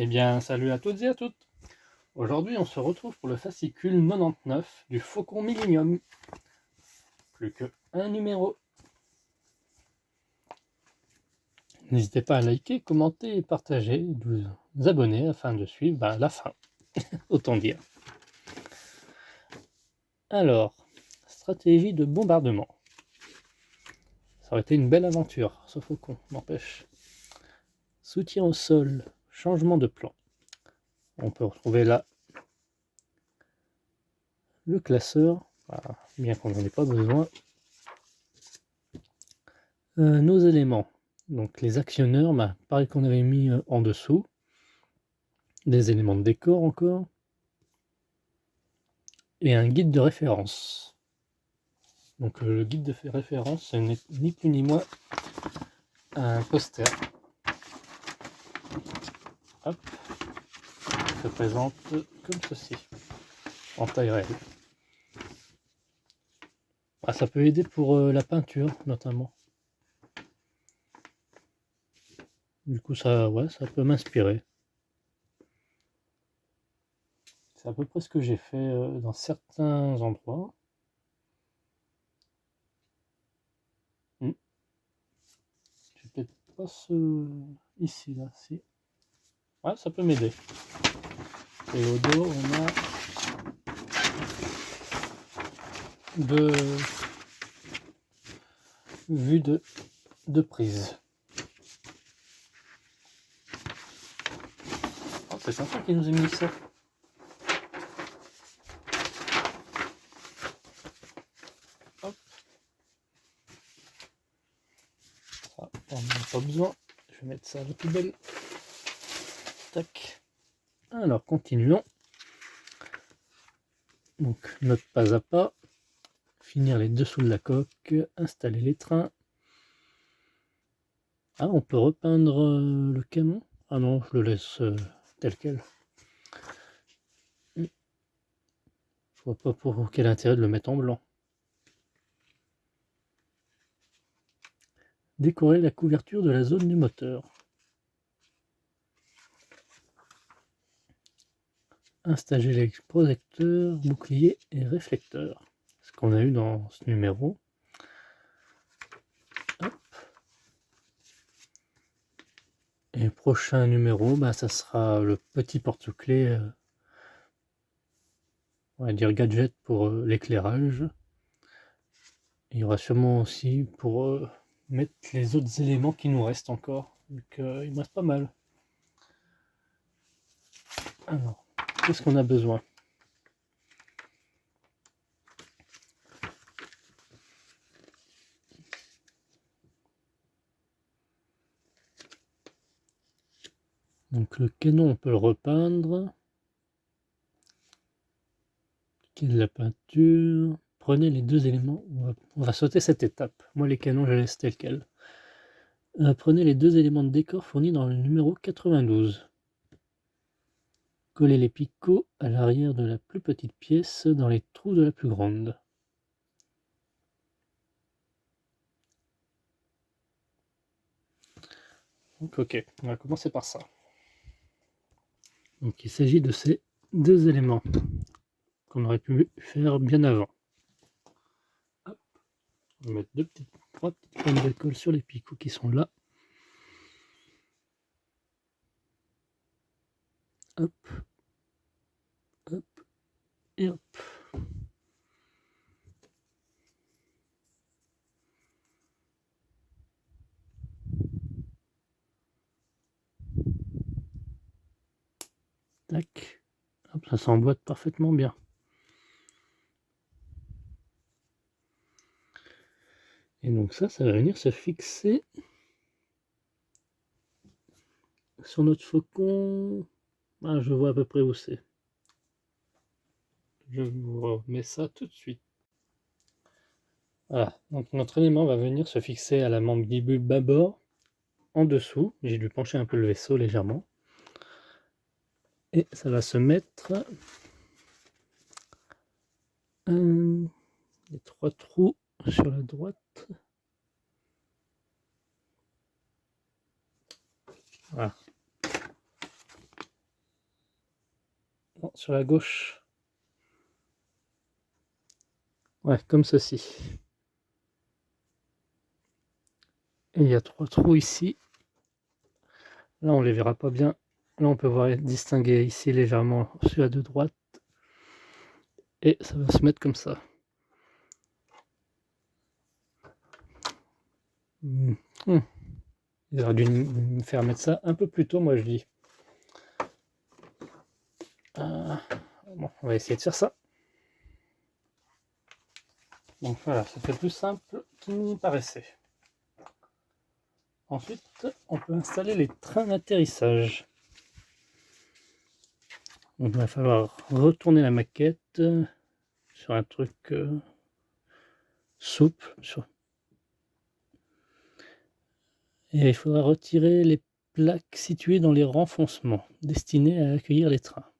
Eh bien, salut à toutes et à toutes. Aujourd'hui, on se retrouve pour le fascicule 99 du Faucon Millenium. Plus que un numéro. N'hésitez pas à liker, commenter et partager, vous abonner afin de suivre la fin, autant dire. Alors, stratégie de bombardement. Ça aurait été une belle aventure, ce Faucon, n'empêche. Soutien au sol, changement de plan. On peut retrouver là le classeur, bien qu'on n'en ait pas besoin. Nos éléments, donc les actionneurs, pareil qu'on avait mis en dessous. Des éléments de décor encore. Et un guide de référence. Donc le guide de référence, ce n'est ni plus ni moins un poster. Hop, qui se présente comme ceci, en taille réelle. Ça peut aider pour la peinture notamment. Du coup ça peut m'inspirer. C'est à peu près ce que j'ai fait dans certains endroits. J'ai peut-être pas ce ici là, si. Ouais, ça peut m'aider. Et au dos, on a deux vues de prise. Oh, c'est sympa qu'il nous ait mis ça. Hop. Ça, on n'en a pas besoin. Je vais mettre ça à la poubelle. Tac. Alors, continuons. Donc, note pas à pas. Finir les dessous de la coque. Installer les trains. Ah, on peut repeindre le canon. Ah non, je le laisse tel quel. Je vois pas pour quel intérêt de le mettre en blanc. Décorer la couverture de la zone du moteur. Installer les projecteurs, boucliers et réflecteurs. Ce qu'on a eu dans ce numéro. Hop. Et le prochain numéro, ça sera le petit porte-clés, on va dire gadget pour l'éclairage. Il y aura sûrement aussi pour mettre les autres éléments qui nous restent encore. Donc il me reste pas mal. Alors, qu'est-ce qu'on a besoin? Donc le canon, on peut le repeindre. Quelle est la peinture? Prenez les deux éléments. On va sauter cette étape. Moi, les canons, je laisse tel quel. Prenez les deux éléments de décor fournis dans le numéro 92. Collez les picots à l'arrière de la plus petite pièce dans les trous de la plus grande. Donc, ok, on va commencer par ça. Donc il s'agit de ces deux éléments qu'on aurait pu faire bien avant. Hop. On va mettre trois petites pointes de colle sur les picots qui sont là. Hop, hop et hop. Tac. Hop, ça s'emboîte parfaitement bien. Et donc ça va venir se fixer sur notre faucon. Je vois à peu près où c'est. Je vous remets ça tout de suite. Voilà, donc notre élément va venir se fixer à la mandibule bâbord, en dessous. J'ai dû pencher un peu le vaisseau légèrement. Et ça va se mettre les trois trous sur la droite. Voilà. Non, sur la gauche. Ouais, comme ceci. Et il y a 3 trous ici. Là, on les verra pas bien. Là, on peut voir distinguer ici légèrement celui-là de droite. Et ça va se mettre comme ça. Mmh. Ils auraient dû me faire mettre ça un peu plus tôt, moi je dis. Bon, on va essayer de faire ça. Donc voilà, c'était plus simple qu'il n'y paraissait. Ensuite, on peut installer les trains d'atterrissage. Donc il va falloir retourner la maquette sur un truc souple. Et il faudra retirer les plaques situées dans les renfoncements, destinées à accueillir les trains.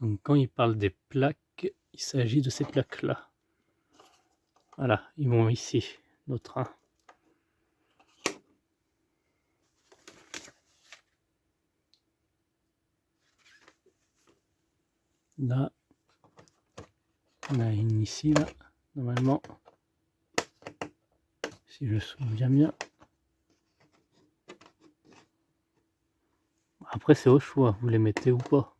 Donc quand il parle des plaques, il s'agit de ces plaques-là. Voilà, ils vont ici, nos trains. Là, on a une ici, là, normalement, si je me souviens bien. Après, c'est au choix, vous les mettez ou pas.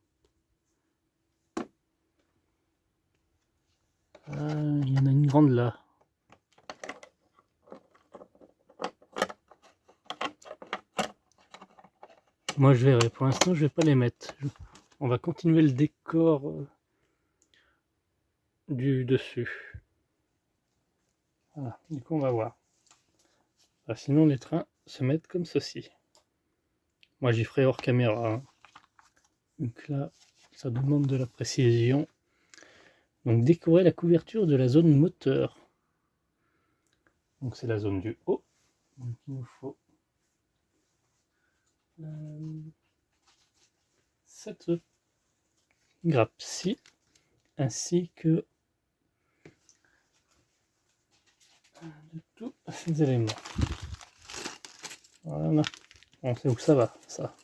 Il y en a une grande là. Moi, je verrai. Pour l'instant, je vais pas les mettre. On va continuer le décor du dessus. Voilà, du coup, on va voir. Sinon, les trains se mettent comme ceci. Moi, j'y ferai hors caméra. Hein. Donc là, ça demande de la précision. Donc, décorer la couverture de la zone moteur. Donc, c'est la zone du haut. Donc, il nous faut cette grappe-ci, ainsi que de tous ces éléments. Voilà. On sait où ça va, ça.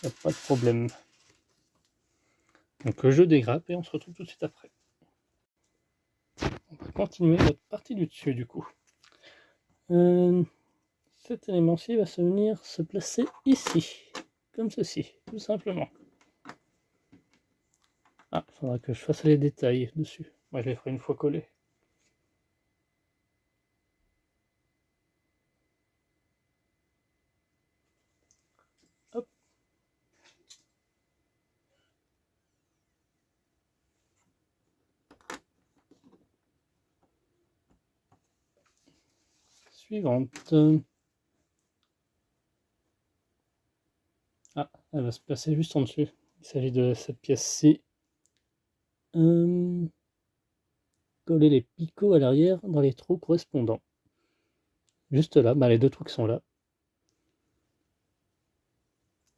Il n'y a pas de problème. Donc je dégrappe et on se retrouve tout de suite après. On va continuer notre partie du dessus du coup. Cet élément-ci va venir se placer ici, comme ceci, tout simplement. Ah, il faudra que je fasse les détails dessus. Moi, je les ferai une fois collés. Hop. Suivante. Ah, elle va se placer juste en dessus. Il s'agit de cette pièce-ci. Coller les picots à l'arrière dans les trous correspondants. Juste là, les 2 trous qui sont là.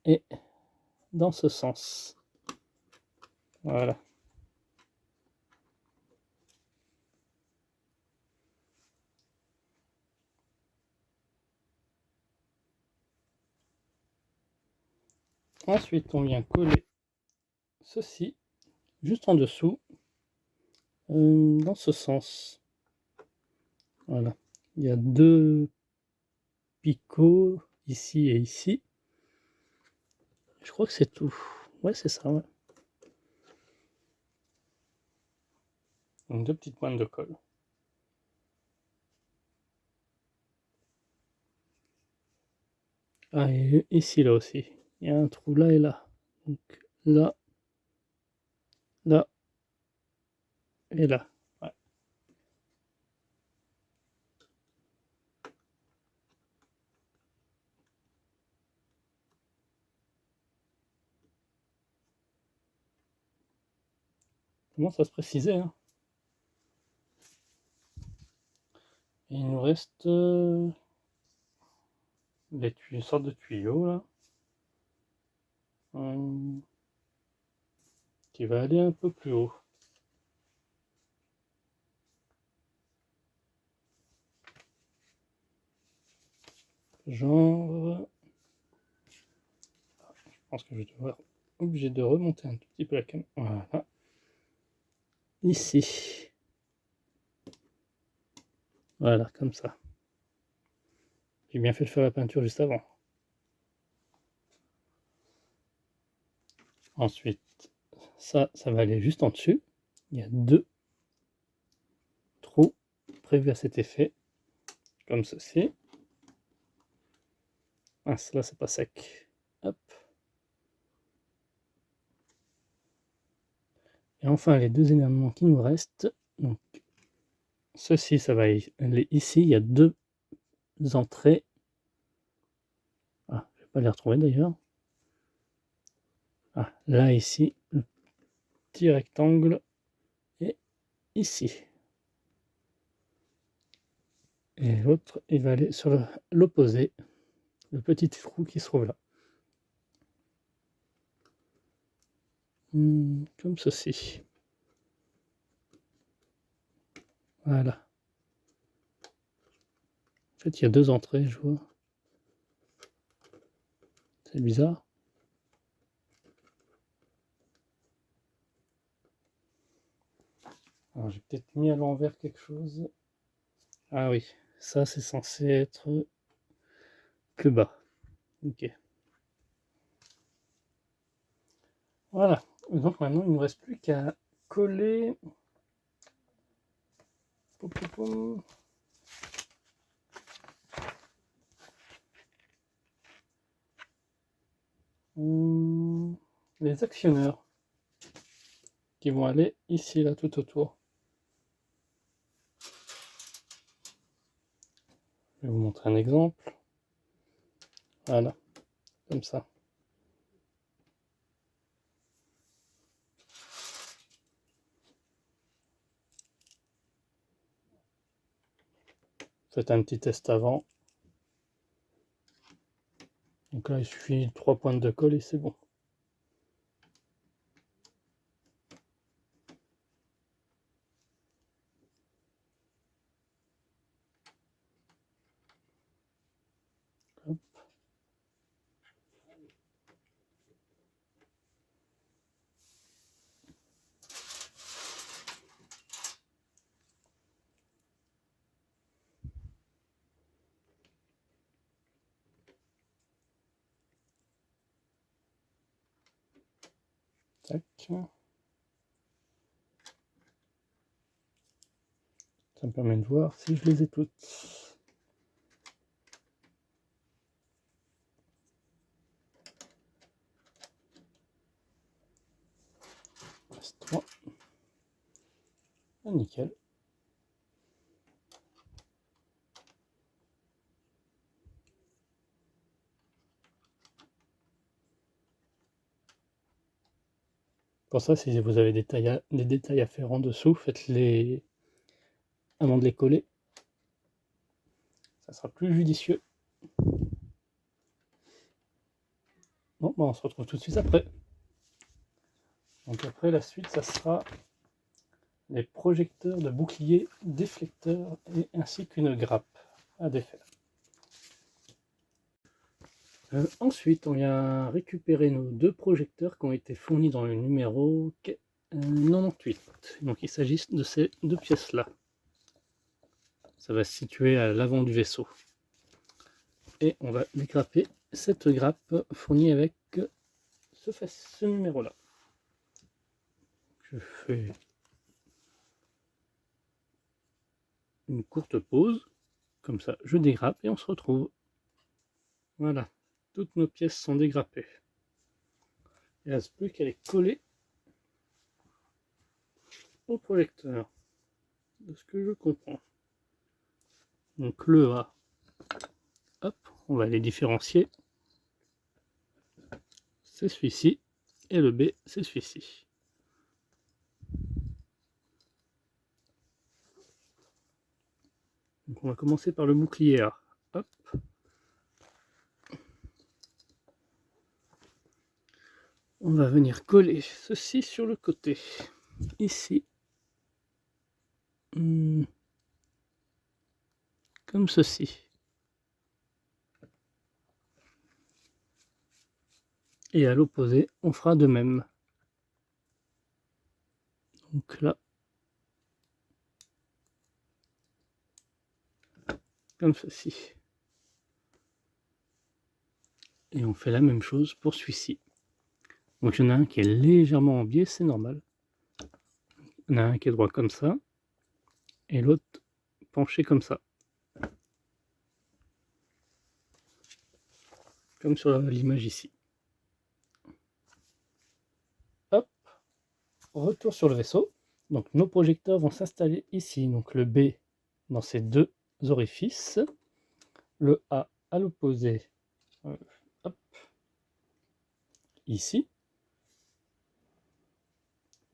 Et dans ce sens. Voilà. Ensuite, on vient coller ceci juste en dessous, dans ce sens. Voilà. Il y a 2 picots ici et ici. Je crois que c'est tout. Ouais, c'est ça, ouais. Donc 2 petites pointes de colle. Ah, et ici, là aussi. Il y a un trou là et là. Donc là, là et là. Ouais. Comment ça se précisait, hein. Et il nous reste une sorte de tuyau là. Qui va aller un peu plus haut. genre... Je pense que je vais devoir obligé de remonter un tout petit peu la caméra. Voilà. Ici. Voilà, comme ça. J'ai bien fait de faire la peinture juste avant. Ensuite, ça va aller juste en dessus. Il y a 2 trous prévus à cet effet, comme ceci. Ah, là c'est pas sec. Hop. Et enfin, les 2 éléments qui nous restent. Donc, ceci, ça va aller ici. Il y a 2 entrées. Ah, je vais pas les retrouver d'ailleurs. Ah, là, ici, le petit rectangle est ici. Et l'autre, il va aller sur l'opposé, le petit trou qui se trouve là. Comme ceci. Voilà. En fait, il y a 2 entrées, je vois. C'est bizarre. Alors, j'ai peut-être mis à l'envers quelque chose. Ah oui, ça, c'est censé être plus bas. Ok. Voilà. Donc maintenant, il ne nous reste plus qu'à coller. Pom, pom, pom. Les actionneurs qui vont aller ici, là, tout autour. Je vais vous montrer un exemple. Voilà, comme ça. Faites un petit test avant. Donc là, il suffit 3 pointes de colle et c'est bon. Hop. Tac. Ça me permet de voir si je les ai toutes. Reste 3. Ah, nickel. Pour ça, si vous avez des détails à faire en dessous, faites-les avant de les coller. Ça sera plus judicieux. Bon, bah on se retrouve tout de suite après. Donc après, la suite, ça sera les projecteurs de bouclier, déflecteurs et ainsi qu'une grappe à défaire. Ensuite, on vient récupérer nos 2 projecteurs qui ont été fournis dans le numéro 98. Donc il s'agit de ces 2 pièces-là. Ça va se situer à l'avant du vaisseau. Et on va dégrapper cette grappe fournie avec ce numéro-là. Je fais une courte pause, comme ça je dégrappe et on se retrouve. Voilà, toutes nos pièces sont dégrappées. Il ne reste plus qu'à les coller au projecteur, de ce que je comprends. Donc le A, hop, on va les différencier. C'est celui-ci, et le B, c'est celui-ci. Donc on va commencer par le bouclier A. Hop. On va venir coller ceci sur le côté, ici. Comme ceci. Et à l'opposé, on fera de même. Donc là, comme ceci. Et on fait la même chose pour celui-ci. Donc il y en a un qui est légèrement en biais, c'est normal. Il y en a un qui est droit comme ça, et l'autre penché comme ça. Comme sur l'image ici. Hop, retour sur le vaisseau. Donc nos projecteurs vont s'installer ici. Donc le B dans ces deux orifices. Le A à l'opposé, hop, ici.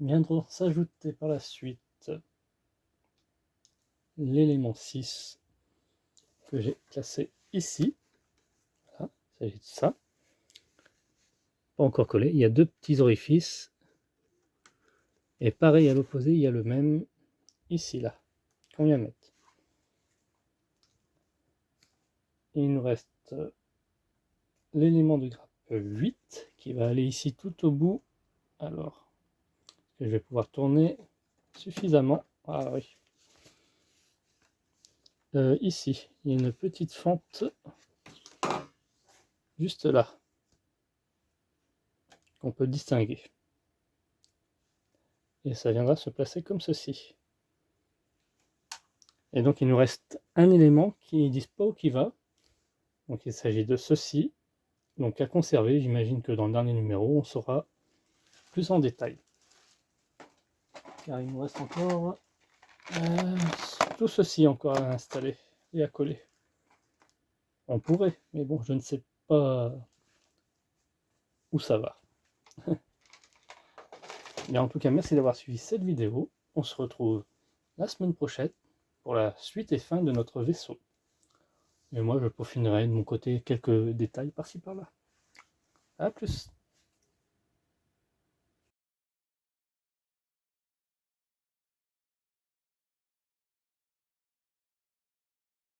Viendront s'ajouter par la suite l'élément 6 que j'ai classé ici. Voilà, il s'agit de ça. Pas encore collé, il y a deux petits orifices. Et pareil à l'opposé, il y a le même ici, là, qu'on vient mettre. Il nous reste l'élément de grappe 8 qui va aller ici tout au bout. Alors, je vais pouvoir tourner suffisamment. Ah oui. Ici, il y a une petite fente juste là qu'on peut distinguer. Et ça viendra se placer comme ceci. Et donc il nous reste un élément qui ne dit pas où il va. Donc il s'agit de ceci. Donc à conserver, j'imagine que dans le dernier numéro, on saura plus en détail. Car il nous reste encore tout ceci encore à installer et à coller. On pourrait, mais bon, je ne sais pas où ça va. Mais en tout cas, merci d'avoir suivi cette vidéo. On se retrouve la semaine prochaine pour la suite et fin de notre vaisseau. Et moi, je peaufinerai de mon côté quelques détails par-ci par-là. A plus!